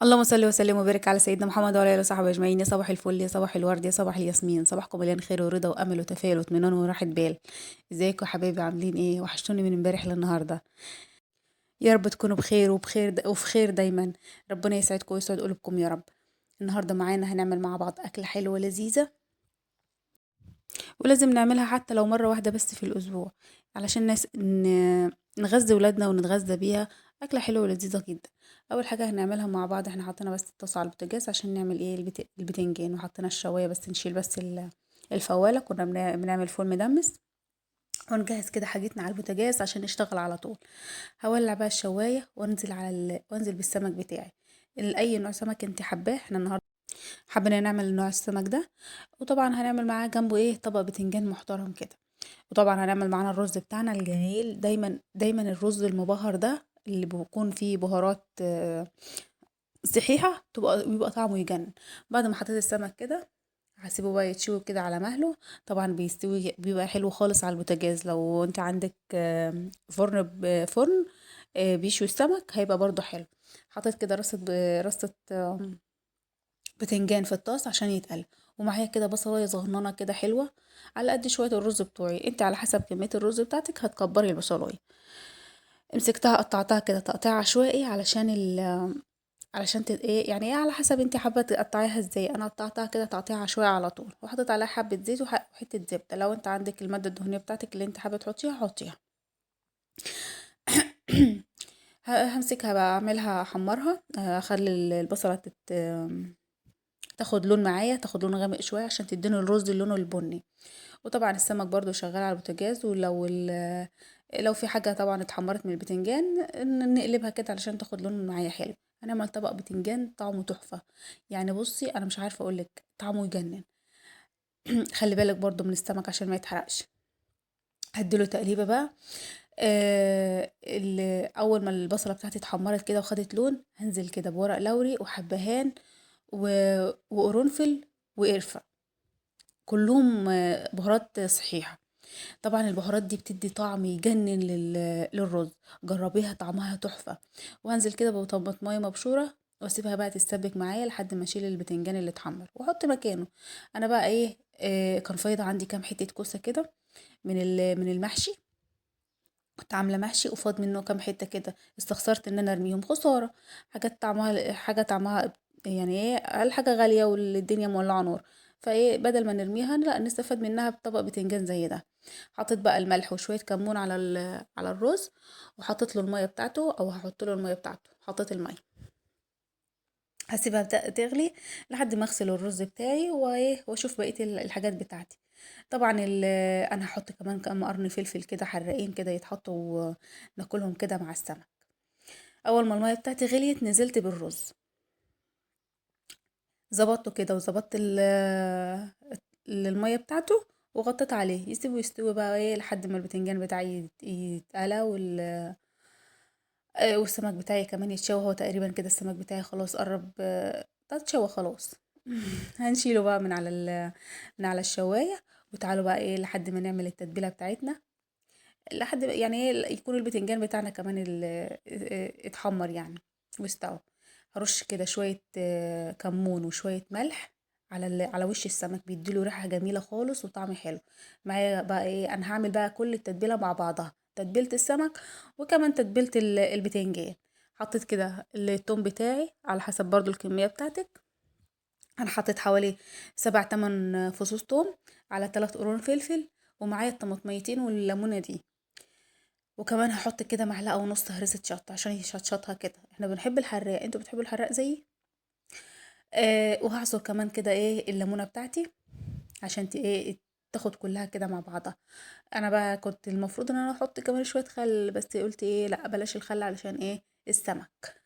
اللهم صل وسلم وبارك على سيدنا محمد وعلى اله وصحبه اجمعين. يا صباح الفل، يا صباح الورد، يا صباح الياسمين، صباحكم مليان خير ورضا وامل وتفاؤل واطمئنان وراحه بال. ازيكم يا حبايبي؟ عاملين ايه؟ وحشتوني من امبارح للنهارده. يا رب تكونوا بخير وفي خير دايما. ربنا يسعدكم ويسعد قلوبكم يا رب. النهارده معانا هنعمل مع بعض اكله حلوه لذيذه، ولازم نعملها حتى لو مره واحده بس في الاسبوع، علشان نغذي ولادنا ونتغذى بيها. اكله حلوه ولذيذه جدا. اول حاجه هنعملها مع بعض، احنا حطينا بس الطاسه على البوتاجاز عشان نعمل ايه البتنجان، وحطينا الشوايه بس نشيل بس الفواله. كنا بنعمل فول مدمس، ونجهز كده حاجتنا على البوتاجاز عشان نشتغل على طول. هولع بقى الشوايه وانزل بالسمك بتاعي. اي نوع سمك انت حباه. احنا النهارده حابين نعمل نوع السمك ده. وطبعا هنعمل معاه جنبه ايه؟ طبق بتنجان محترم كده. وطبعا هنعمل معانا الرز بتاعنا الجميل. دايما دايما الرز المبهر ده اللي بيكون فيه بهارات صحيحة، بيبقى طعمه يجنن. بعد ما حطيت السمك كده، هسيبه بقى يتشوي كده على مهله. طبعا بيستوي بيبقى حلو خالص على البوتاجاز. لو انت عندك فرن بيشوي السمك، هيبقى برضو حلو. حطيت كده رصة بتنجان في الطاس عشان يتقلى، ومعايا كده بصلايه صغننه كده حلوه، على قد شويه الرز بتوعي. انت على حسب كميه الرز بتاعتك هتكبري البصلايه. مسكتها قطعتها كده تقطيع عشوائي علشان ايه يعني، ايه على حسب انت حابه تقطعيها ازاي. انا قطعتها كده تقطيع عشوائي على طول، وحطيت عليها حبه زيت وحته زبده. لو انت عندك الماده الدهنيه بتاعتك اللي انت حابه تحطيها حطيها. همسكها بقى اعملها احمرها، اخلي البصله تاخد لون معايا، تاخد لون غامق شويه عشان تديني الرز لونه البني. وطبعا السمك برضو شغال على البوتاجاز. لو في حاجه طبعا اتحمرت من البتنجان، نقلبها كده علشان تاخد لون معايا حلو. هنعمل طبق بتنجان طعمه تحفه. يعني بصي، انا مش عارفه اقولك طعمه يجنن. خلي بالك برضو من السمك عشان ما يتحرقش. هديله تقليبه بقى. اول ما البصله بتاعتي اتحمرت كده وخدت لون، هنزل كده بورق لوري وحبهان و... وقرنفل وقرفه، كلهم بهارات صحيحة. طبعا البهارات دي بتدي طعم يجنن للرز. جربيها، طعمها تحفة. وهنزل كده بطماطمايه مبشورة، واسيبها بقى تتسبك معايا لحد ما اشيل البتنجان اللي اتحمر واحط مكانه. انا بقى ايه، كان فايضة عندي كام حتة كوسة كده من المحشي. كنت عاملة محشي وفاض منه كام حتة كده، استخسرت ان انا ارميهم خسارة. حاجة طعمها يعني ايه، اقل حاجة غالية والدنيا مولعة نور. فايه، بدل ما نرميها لا نستفاد منها بطبق بتنجان زي ده. حطيت بقى الملح وشوية كمون على الرز، وحطيت له المية بتاعته، او هحط له المية بتاعته. حطيت المية، هسيبها تغلي لحد ما اغسل الرز بتاعي وايه، واشوف بقية الحاجات بتاعتي. طبعا انا هحط كمان كام قرن فلفل كده حراقين كده يتحطوا، ناكلهم كده مع السمك. اول ما المية بتاعتي غليت، نزلت بالرز، ظبطته كده وظبطت المية بتاعته، وغطيت عليه يسيبه يستوي بقى ايه لحد ما البتنجان بتاعي يتقلى والسمك بتاعي كمان يتشوى. هو تقريبا كده السمك بتاعي خلاص قرب تتشوى خلاص. هنشيله بقى من على الشواية. وتعالوا بقى ايه لحد ما نعمل التتبيلة بتاعتنا، لحد يعني ايه يكون البتنجان بتاعنا كمان اتحمر يعني واستوى. هرش كده شوية كمون وشوية ملح على وش السمك، بيديله ريحة جميلة خالص وطعم حلو. معايا بقى ايه، انا هعمل بقى كل التتبيلة مع بعضها، تتبيلة السمك وكمان تتبيلة البتنجان. حطيت كده التوم بتاعي على حسب برضو الكمية بتاعتك. انا حطيت حوالي 7 8 فصوص توم، على 3 قرون فلفل، ومعايا الطماطميتين والليمونة دي. وكمان هحط كده معلقة ونص هرسة شطة عشان يشطشطها كده. احنا بنحب الحراق، انتوا بتحبوا الحراق زيي؟ وهعصر كمان كده ايه الليمونة بتاعتي عشان ايه تاخد كلها كده مع بعضها. انا بقى كنت المفروض ان انا احط كمان شوية خل، بس قلت ايه لا بلاش الخل علشان ايه السمك.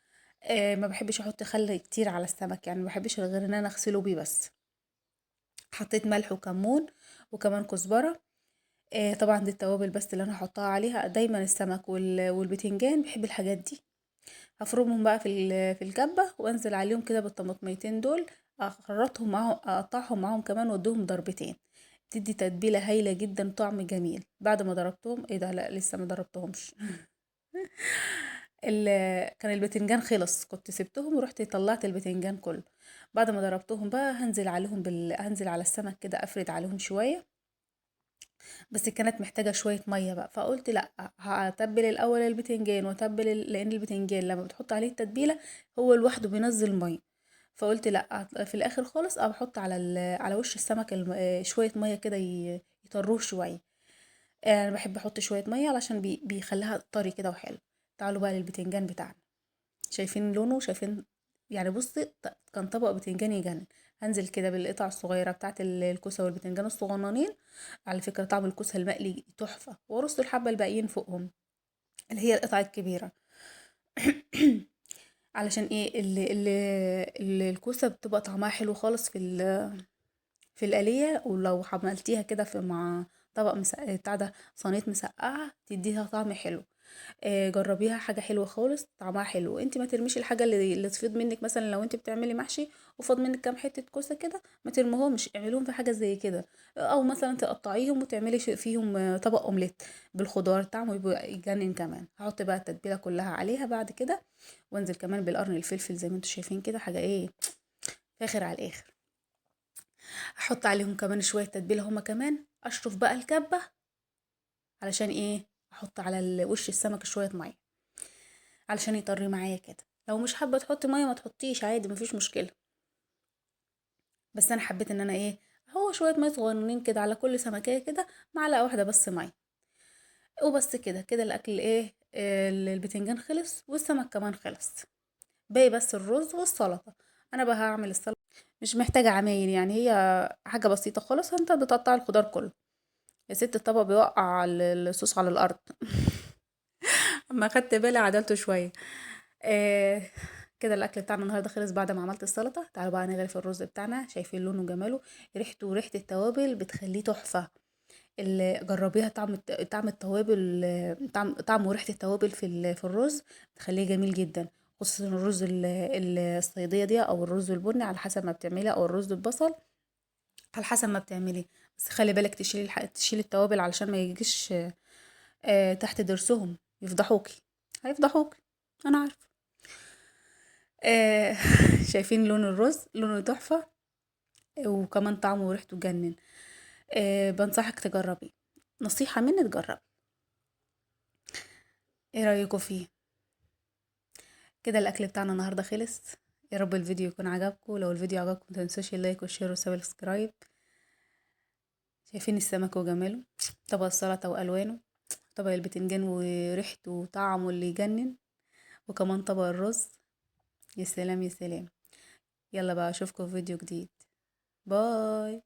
ما بحبش احط خل كتير على السمك، يعني ما بحبش غير ان انا اغسله بيه بس. حطيت ملح وكمون وكمان كزبرة. طبعا دي التوابل بس اللي انا هحطها عليها. دايما السمك والبتنجان بحب الحاجات دي. هفرمهم بقى في الكبة، وانزل عليهم كده بالطماطميتين دول، اخرطهم معاهم، اقطعهم معاهم كمان وادوهم ضربتين. تدي تتبيلة هايلة جدا، طعم جميل. بعد ما ضربتهم، ايه ده، لا لسه ما ضربتهمش. كان البتنجان خلص، كنت سبتهم ورحت طلعت البتنجان كله. بعد ما ضربتهم بقى هنزل على السمك كده افرد عليهم شويه. بس كانت محتاجه شويه ميه بقى، فقلت لا، هتبل الاول البتنجان لان البتنجان لما بتحط عليه التتبيله هو لوحده بينزل ميه. فقلت لا، في الاخر خالص او احط على وش السمك شويه ميه كده يطروه شويه. انا بحب احط شويه ميه علشان بيخليها طري كده وحلو. تعالوا بقى للبتنجان بتاعنا. شايفين لونه؟ شايفين؟ يعني بصي، كان طبق بتنجان يجنن. هنزل كده بالقطع الصغيرة بتاعت الكوسة والبتنجان الصغننين. على فكرة طعم الكوسة المقلي تحفة، وارص الحبة الباقيين فوقهم اللي هي القطع الكبيرة. علشان ايه الكوسة بتبقى طعمها حلو خالص في الآلية، ولو عملتيها كده مع طبق بتاع ده صينية مسقعة تديها طعم حلو. جربيها، حاجة حلوة خالص، طعمها حلو. انت ما ترميش الحاجة اللي تفيض منك، مثلا لو انت بتعملي محشي وفاض منك كام حتة كوسة كده، ما ترميهمش، اعملوهم في حاجة زي كده. او مثلا تقطعيهم وتعملي فيهم طبق اومليت بالخضار، طعمه يبقى يجنن كمان. هحط بقى التتبيلة كلها عليها بعد كده، وانزل كمان بالقرن الفلفل زي ما انتوا شايفين كده، حاجة ايه، فاخر على الاخر. احط عليهم كمان شوية تتبيلة هما كمان، اشرف بقى الكبة. علشان ايه؟ احط على وش السمك شوية مية علشان يطري معايا كده. لو مش حابة تحطي مية ما تحطيش عادي، مفيش مشكلة. بس انا حبيت ان انا ايه، هو شوية مية صغننين كده على كل سمكية كده، معلقة واحدة بس مية. وبس كده كده الاكل ايه، البتنجان خلص والسمك كمان خلص. باقي بس الرز والسلطة. انا بقى هعمل السلطة، مش محتاجة عمايل يعني، هي حاجة بسيطة خالص. انت بتقطع الخضار كله يا ست، الطبق بيوقع الصوص على الارض. اما خدت بالي عدلته شويه. آه كده الاكل بتاعنا النهارده خلص بعد ما عملت السلطه. تعالوا بقى نغرف الرز بتاعنا، شايفين لونه وجماله، ريحته وريحه التوابل بتخليه تحفه. اللي جربيها، طعم التوابل، طعم وريحه التوابل في الرز بتخليه جميل جدا. خصوصا الرز الصياديه دي، او الرز البني على حسب ما بتعملي، او الرز البصل على حسب ما بتعملي. بس خلي بالك تشيلي التوابل علشان ما يجيش تحت ضرسهم، يفضحوكي، هيفضحوكي، انا عارفه. آه شايفين لون الرز؟ لونه تحفه، وكمان طعمه وريحته تجنن. بنصحك تجربي، نصيحه مني تجربي. ايه رايكم فيه؟ كده الاكل بتاعنا النهارده خلص. يا رب الفيديو يكون عجبكم. لو الفيديو عجبكم متنسوش اللايك والشير والسبسكرايب. شايفين السمك وجماله، طبق السلطه والوانه، طبق البتنجان وريحته وطعمه اللي يجنن، وكمان طبق الرز. يا سلام يا سلام. يلا بقى اشوفكم في فيديو جديد. باي.